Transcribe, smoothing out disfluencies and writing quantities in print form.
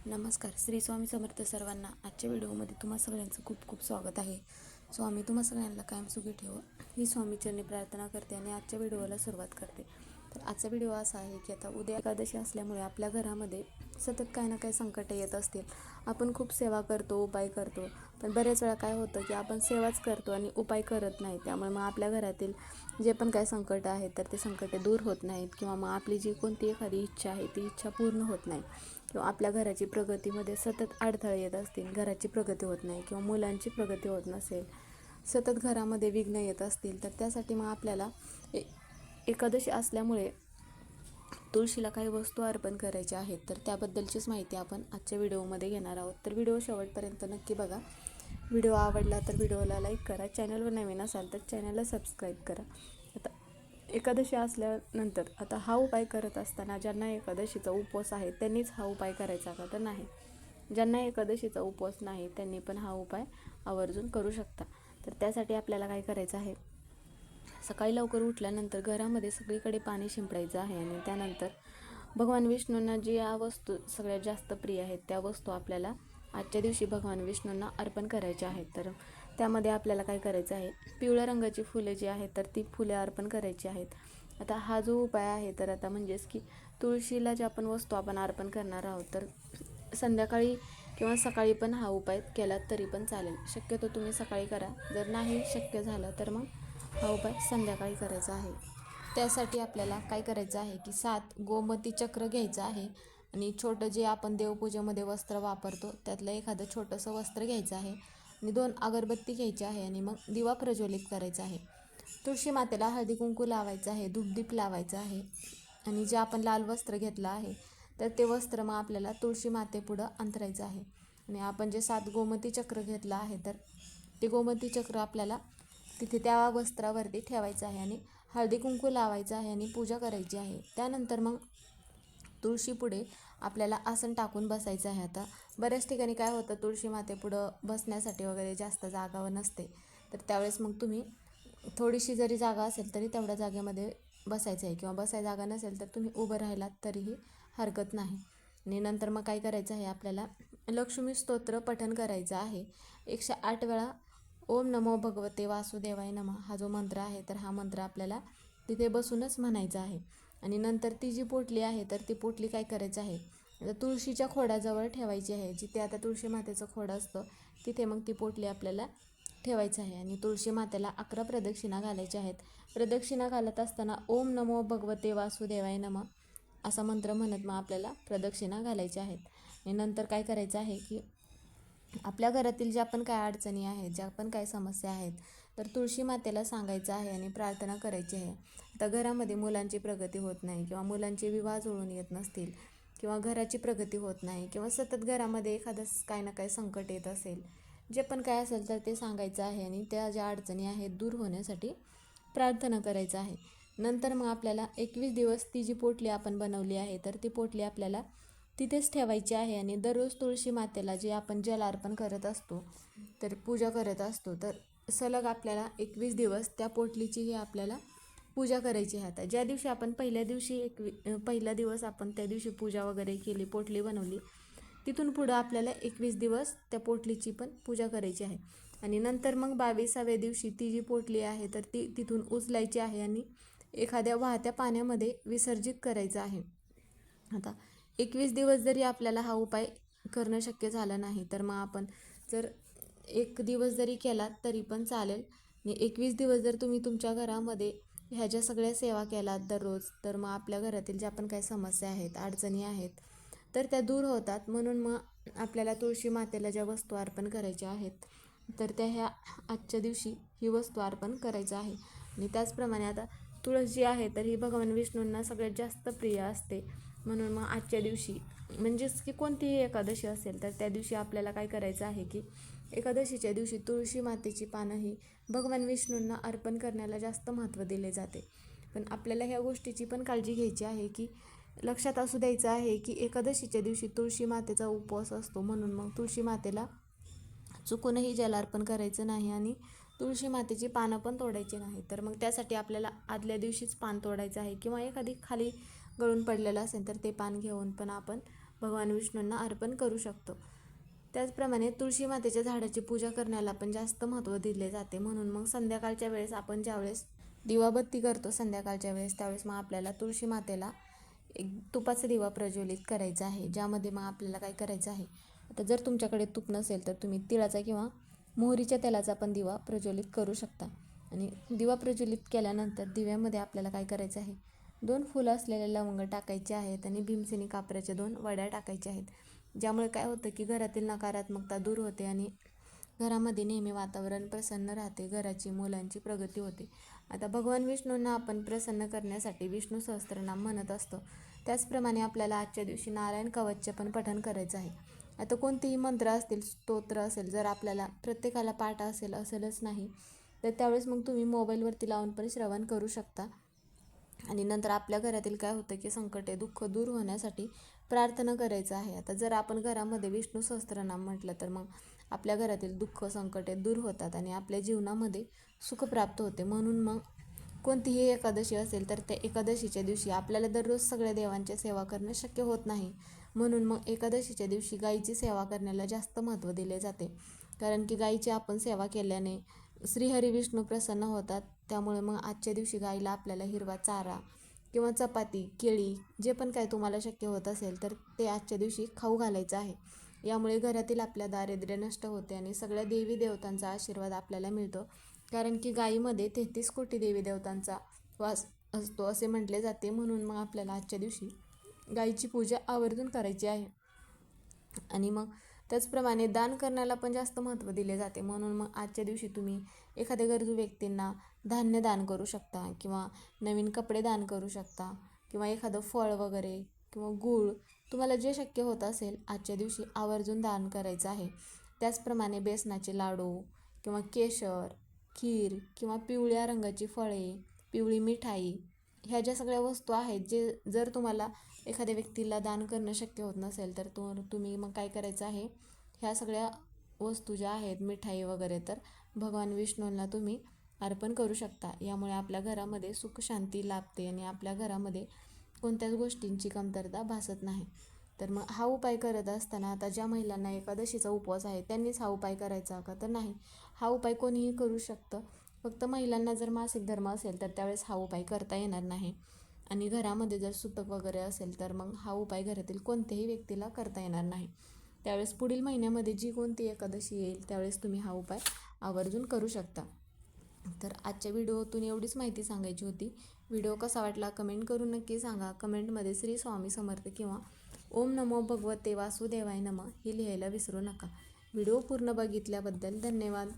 नमस्कार. श्री स्वामी समर्थ सर्वांना. आजच्या व्हिडिओमध्ये तुम्हा सगळ्यांचं खूप खूप स्वागत आहे. स्वामी तुम्हा सगळ्यांना कायम सुखी ठेव ही स्वामीचरणी प्रार्थना करते आणि आजच्या व्हिडिओला सुरुवात करते. तर आजचा व्हिडिओ असा आहे की आता उद्या एकादशी असल्यामुळे आपल्या घरामध्ये सतत काही ना काही संकट येत असतील. आपण खूप सेवा करतो, उपाय करतो, पण बऱ्याच वेळा काय होतं की आपण सेवाच करतो आणि उपाय करत नाही. त्यामुळे मग आपल्या घरातील जे पण काही संकट आहेत तर ते संकट दूर होत नाहीत किंवा मग आपली जी कोणती एखादी इच्छा आहे ती इच्छा पूर्ण होत नाही किंवा आपल्या घराची प्रगतीमध्ये सतत अडथळे येत असतील, घराची प्रगती होत नाही किंवा मुलांची प्रगती होत नसेल, सतत घरामध्ये विघ्न येत असतील, तर त्यासाठी मग आपल्याला एकादशी असल्यामुळे तुळशीला काही वस्तू अर्पण करायच्या आहेत. तर त्याबद्दलचीच माहिती आपण आजच्या व्हिडिओमध्ये घेणार आहोत. तर व्हिडिओ शेवटपर्यंत नक्की बघा. व्हिडिओ आवडला तर व्हिडिओला लाईक करा. चॅनलवर नवीन असाल तर चॅनलला सबस्क्राईब करा. आता एकादशी असल्यानंतर आता हा उपाय करत असताना ज्यांना एकादशीचा उपवास आहे त्यांनीच हा उपाय करायचा का? तर नाही. ज्यांना एकादशीचा उपवास नाही त्यांनी पण हा उपाय आवर्जून करू शकता. तर त्यासाठी आपल्याला काय करायचं आहे, सकाळी लवकर उठल्यानंतर घरामध्ये सगळीकडे पाणी शिंपडायचं आहे आणि त्यानंतर भगवान विष्णूंना जी या वस्तू सगळ्यात जास्त प्रिय आहेत त्या वस्तू आपल्याला आजच्या दिवशी भगवान विष्णूंना अर्पण करायच्या आहेत. तर त्यामध्ये आपल्याला काय करायचं आहे, पिवळ्या रंगाची फुले जी आहेत तर ती फुले अर्पण करायची आहेत. आता हा जो उपाय आहे तर आता म्हणजेच की तुळशीला ज्या आपण वस्तू आपण अर्पण करणार आहोत तर संध्याकाळी किंवा सकाळी पण हा उपाय केला तरी पण चालेल. शक्यतो तुम्ही सकाळी करा. जर नाही शक्य झालं तर मग हा उपाय संध्याकाळी करायचा आहे. त्यासाठी आपल्याला काय करायचं आहे की 7 गोमती चक्र घ्यायचं आहे आणि छोटं जे आपण देवपूजेमध्ये वस्त्र वापरतो त्यातलं एखादं छोटंसं वस्त्र घ्यायचं आहे आणि 2 अगरबत्ती घ्यायची आहे आणि मग दिवा प्रज्वलित करायचा आहे. तुळशी मातेला हळदी कुंकू लावायचं आहे, धूपदीप लावायचं आहे आणि जे आपण लाल वस्त्र घेतलं आहे तर ते वस्त्र मग आपल्याला तुळशी मातेपुढं अंतरायचं आहे आणि आपण जे 7 गोमती चक्र घेतलं आहे तर ते गोमती चक्र आपल्याला तिथे त्या वस्त्रावरती ठेवायचं आहे आणि हळदी कुंकू लावायचं आहे आणि पूजा करायची आहे. त्यानंतर मग तुळशीपुढे आपल्याला आसन टाकून बसायचं आहे. आता बऱ्याच ठिकाणी काय होतं, तुळशी मातेपुढं बसण्यासाठी वगैरे जास्त जागा नसते, तर त्यावेळेस मग तुम्ही थोडीशी जरी जागा असेल तरी तेवढ्या जागेमध्ये बसायचं आहे किंवा बसाय जागा नसेल तर तुम्ही उभं राहिलात तरीही हरकत नाही. आणि नंतर मग काय करायचं आहे, आपल्याला लक्ष्मी स्तोत्र पठण करायचं आहे 108 वेळा. ओम नमो भगवते वासुदेवाय नमः हा जो मंत्र आहे तर हा मंत्र आपल्याला तिथे बसूनच म्हणायचा आहे. आणि नंतर ती जी पोटली आहे तर ती पोटली काय करायचं आहे, आता तुळशीच्या खोडाजवळ ठेवायची आहे. जिथे आता तुळशी मातेचं खोड असतं तिथे मग ती पोटली आपल्याला ठेवायचं आहे आणि तुळशी मातेला 11 प्रदक्षिणा घालायच्या आहेत. प्रदक्षिणा घालत असताना ओम नमो भगवते वासुदेवाय नमः असा मंत्र म्हणत मग आपल्याला प्रदक्षिणा घालायच्या आहेत. आणि नंतर काय करायचं आहे की आपल्या घरातील ज्या पण काय अडचणी आहेत, ज्या पण काय समस्या आहेत तर तुळशी मातेला सांगायचं आहे आणि प्रार्थना करायची आहे. आता घरामध्ये मुलांची प्रगती होत नाही किंवा मुलांचे विवाह जुळून येत नसतील किंवा घराची प्रगती होत नाही किंवा सतत घरामध्ये एखादं काही ना काही संकट येत असेल, जे पण काय असेल तर ते सांगायचं आहे आणि त्या ज्या अडचणी आहेत दूर होण्यासाठी प्रार्थना करायचं आहे. नंतर मग आपल्याला 21 दिवस ती जी पोटली आपण बनवली आहे तर ती पोटली आपल्याला तिथेच ठेवायची आहे आणि दररोज तुळशी मातेला जे आपण जल अर्पण करत असतो तर पूजा करत असतो तर सलग आपल्याला 21 दिवस त्या पोटलीचीही आपल्याला पूजा करायची आहे. आता ज्या दिवशी आपण पहिला दिवस आपण त्या दिवशी पूजा वगैरे केली, पोटली बनवली, तिथून पुढं आपल्याला 21 दिवस त्या पोटलीची पण पूजा करायची आहे. आणि नंतर मग 22व्या दिवशी ती जी पोटली आहे तर ती तिथून उचलायची आहे आणि एखाद्या वाहत्या पाण्यामध्ये विसर्जित करायचं आहे. आता 21 दिवस जरी आपल्याला हा उपाय करणं शक्य झालं नाही तर मग आपण जर 1 दिवस जरी केला तरी पण चालेल. आणि 21 दिवस जर तुम्ही तुमच्या घरामध्ये ह्या ज्या सगळ्या सेवा केलात दररोज तर मग आपल्या घरातील ज्या पण काही समस्या आहेत, अडचणी आहेत तर त्या दूर होतात. म्हणून मग आपल्याला तुळशी मातेला ज्या वस्तू अर्पण करायच्या आहेत तर त्या ह्या आजच्या दिवशी ही वस्तू अर्पण करायचं आहे. आणि त्याचप्रमाणे आता तुळस जी आहे तर ही भगवान विष्णूंना सगळ्यात जास्त प्रिय असते. म्हणून मग आजच्या दिवशी म्हणजेच की कोणतीही एकादशी असेल तर त्या दिवशी आपल्याला काय करायचं आहे की एकादशीच्या दिवशी तुळशी मातेची पानं ही भगवान विष्णूंना अर्पण करण्याला जास्त महत्त्व दिले जाते. पण आपल्याला ह्या गोष्टीची पण काळजी घ्यायची आहे की लक्षात असू द्यायचं आहे की एकादशीच्या दिवशी तुळशी मातेचा उपवास असतो, म्हणून मग तुळशी मातेला चुकूनही जलार्पण करायचं नाही आणि तुळशी मातेची पानं पण तोडायची नाही. तर मग त्यासाठी आपल्याला आदल्या दिवशीच पान तोडायचं आहे किंवा एखादी खाली गळून पडलेलं असेल तर ते पान घेऊन पण आपण भगवान विष्णूंना अर्पण करू शकतो. त्याचप्रमाणे तुळशी मातेच्या झाडाची पूजा करण्याला पण जास्त महत्त्व दिले जाते. म्हणून मग संध्याकाळच्या वेळेस आपण ज्यावेळेस दिवाबत्ती करतो संध्याकाळच्या वेळेस, त्यावेळेस मग आपल्याला तुळशी मातेला एक तुपाचा दिवा प्रज्वलित करायचा आहे, ज्यामध्ये मग आपल्याला काय करायचं आहे, आता जर तुमच्याकडे तूप नसेल तर तुम्ही तिळाचा किंवा मोहरीच्या तेलाचा पण दिवा प्रज्वलित करू शकता. आणि दिवा प्रज्वलित केल्यानंतर दिव्यामध्ये आपल्याला काय करायचं आहे, 2 फुलं असलेले लवंग टाकायचे आहेत आणि भीमसेनी कापराच्या 2 वड्या टाकायच्या आहेत. ज्यामुळे काय होतं की घरातील नकारात्मकता दूर होते आणि घरामध्ये नेहमी वातावरण प्रसन्न राहते, घराची मुलांची प्रगती होते. आता भगवान विष्णूंना आपण प्रसन्न करण्यासाठी विष्णू सहस्त्रनाम म्हणत असतो. त्याचप्रमाणे आपल्याला आजच्या दिवशी नारायण कवचचे पण पठण करायचं आहे. आता कोणतेही मंत्र असतील, स्तोत्र असेल, जर आपल्याला प्रत्येकाला पाठ असेलच नाही, तर त्यावेळेस मग तुम्ही मोबाईलवरती लावून पण श्रवण करू शकता. आणि नंतर आपल्या घरातील काय होतं की संकटे दुःख दूर होण्यासाठी प्रार्थना करायचं आहे. आता जर आपण घरामध्ये विष्णू सहस्त्रनाम म्हटलं तर मग आपल्या घरातील दुःख संकटे दूर होतात आणि आपल्या जीवनामध्ये सुख प्राप्त होते. म्हणून मग कोणतीही एकादशी असेल तर त्या एकादशीच्या दिवशी आपल्याला दररोज सगळ्या देवांची सेवा करणं शक्य होत नाही. म्हणून मग एकादशीच्या दिवशी गायीची सेवा करण्याला जास्त महत्त्व दिले जाते. कारण की गायीची आपण सेवा केल्याने श्रीहरी विष्णू प्रसन्न होतात. त्यामुळे मग आजच्या दिवशी गायीला आपल्याला हिरवा चारा किंवा चपाती, केळी जे पण काय तुम्हाला शक्य होत असेल तर ते आजच्या दिवशी खाऊ घालायचं आहे. यामुळे घरातील आपल्या दारिद्र्य नष्ट होते आणि सगळ्या देवी देवतांचा आशीर्वाद आपल्याला मिळतो. कारण की गायीमध्ये 33 कोटी देवी देवतांचा वास असतो असे म्हटले जाते. म्हणून मग आपल्याला आजच्या दिवशी गायीची पूजा आवर्जून करायची आहे. आणि मग त्याचप्रमाणे दान करण्याला पण जास्त महत्त्व दिले जाते. म्हणून मग आजच्या दिवशी तुम्ही एखाद्या गरजू व्यक्तींना धान्य दान करू शकता किंवा नवीन कपडे दान करू शकता किंवा एखादं फळ वगैरे किंवा गूळ, तुम्हाला जे शक्य होत असेल आजच्या दिवशी आवर्जून दान करायचं आहे. त्याचप्रमाणे बेसनाचे लाडू किंवा केशर, खीर किंवा पिवळ्या रंगाची फळे, पिवळी मिठाई, ह्या ज्या सगळ्या वस्तू आहेत, जे जर तुम्हाला एखाद्या व्यक्तीला दान करणं शक्य होत नसेल तर तुम्ही मग काय करायचं आहे, ह्या सगळ्या वस्तू ज्या आहेत मिठाई वगैरे, तर भगवान विष्णूंना तुम्ही अर्पण करू शकता. यामुळे आपल्या घरामध्ये सुख शांती लाभते आणि आपल्या घरामध्ये कोणत्याच गोष्टींची कमतरता भासत नाही. तर मग हा उपाय करत असताना आता ज्या महिलांना एकादशीचा उपवास आहे त्यांनीच हा उपाय करायचा का, तर नाही, हा उपाय कोणीही करू शकतं. फक्त महिलांना जर मासिक धर्म असेल तर त्यावेळेस हा उपाय करता येणार नाही. आणि घरामध्ये जर सुतक वगैरे असेल तर मग हा उपाय घरातील कोणत्याही व्यक्तीला करता येणार नाही. त्यावेळेस पुढील महिन्यामध्ये जी कोणती एकादशी येईल त्यावेळेस तुम्ही हा उपाय आवर्जून करू शकता. तर आजच्या व्हिडिओतून एवढीच माहिती सांगायची होती. व्हिडिओ कसा वाटला कमेंट करून नक्की सांगा. कमेंटमध्ये श्री स्वामी समर्थ किंवा ओम नमो भगवते वासुदेवाय नमः हे लिहायला विसरू नका. व्हिडिओ पूर्ण बघितल्याबद्दल धन्यवाद.